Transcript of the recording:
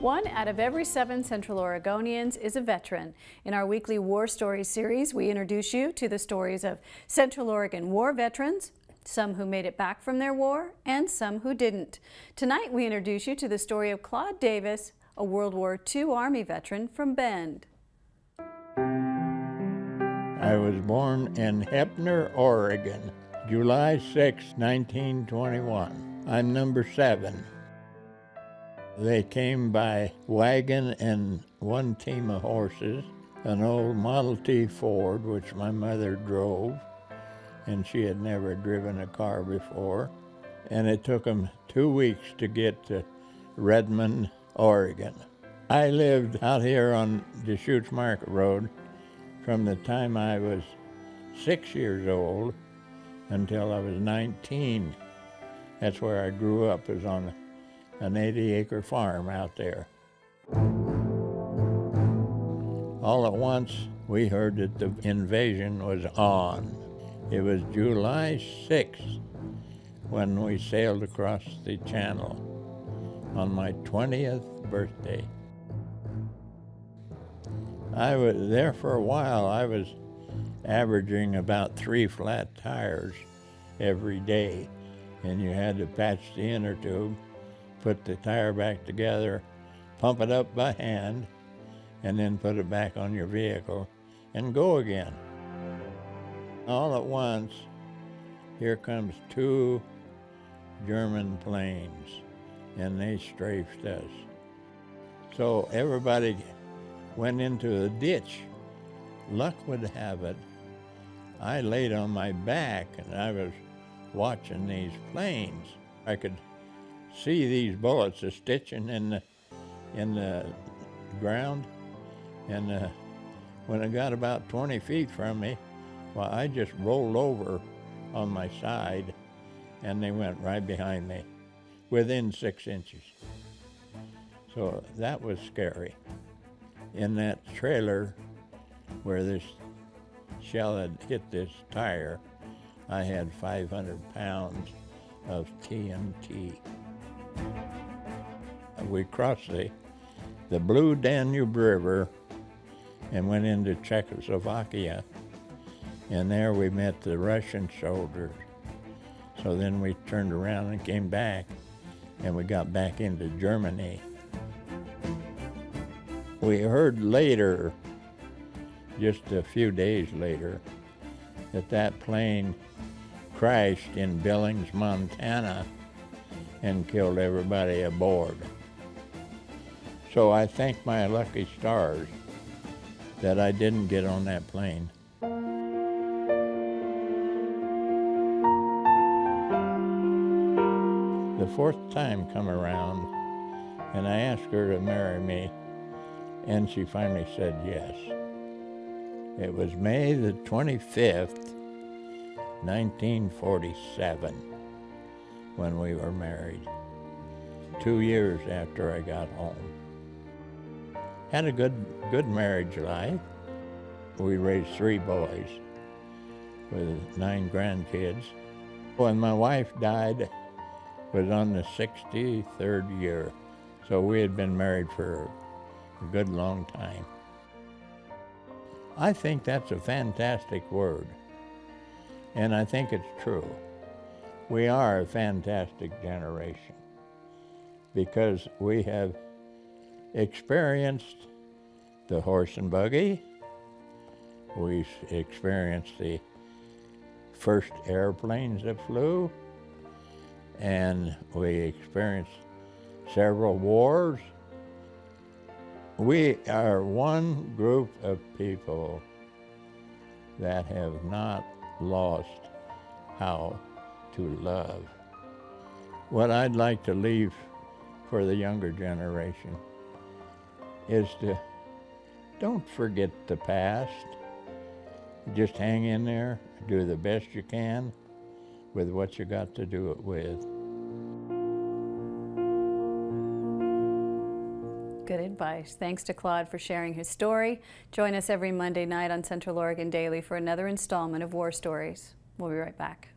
1 out of every 7 Central Oregonians is a veteran. In our weekly War Stories series, we introduce you to the stories of Central Oregon war veterans, some who made it back from their war, and some who didn't. Tonight, we introduce you to the story of Claude Davis, a World War II Army veteran from Bend. I was born in Heppner, Oregon, July 6, 1921. I'm number 7. They came by wagon and one team of horses, an old Model T Ford, which my mother drove, and she had never driven a car before. And it took them 2 weeks to get to Redmond, Oregon. I lived out here on Deschutes Market Road from the time I was 6 years old until I was 19. That's where I grew up, was on an 80-acre farm out there. All at once, we heard that the invasion was on. It was July 6th when we sailed across the channel on my 20th birthday. I was there for a while. I was averaging about 3 flat tires every day, and you had to patch the inner tube, put the tire back together, pump it up by hand, and then put it back on your vehicle and go again. All at once, here comes 2 German planes, and they strafed us. So everybody went into a ditch. Luck would have it, I laid on my back and I was watching these planes. I could see these bullets a stitching in the ground, and when it got about 20 feet from me, well, I just rolled over on my side, and they went right behind me, within 6 inches. So that was scary. In that trailer where this shell had hit this tire, I had 500 pounds of TNT. We crossed the Blue Danube River and went into Czechoslovakia, and there we met the Russian soldiers. So then we turned around and came back, and we got back into Germany. We heard later, just a few days later, that plane crashed in Billings, Montana, and killed everybody aboard. So I thank my lucky stars that I didn't get on that plane. The 4th time come around, and I asked her to marry me, and she finally said yes. It was May the 25th, 1947, when we were married, 2 years after I got home. Had a good marriage life. We raised 3 boys with 9 grandkids. When my wife died, was on the 63rd year, so we had been married for a good long time. I think that's a fantastic word, and I think it's true. We are a fantastic generation because we have experienced the horse and buggy, we experienced the first airplanes that flew, and we experienced several wars. We are one group of people that have not lost how to love. What I'd like to leave for the younger generation is to don't forget the past. Just hang in there, do the best you can with what you got to do it with. Good advice. Thanks to Claude for sharing his story. Join us every Monday night on Central Oregon Daily for another installment of War Stories. We'll be right back.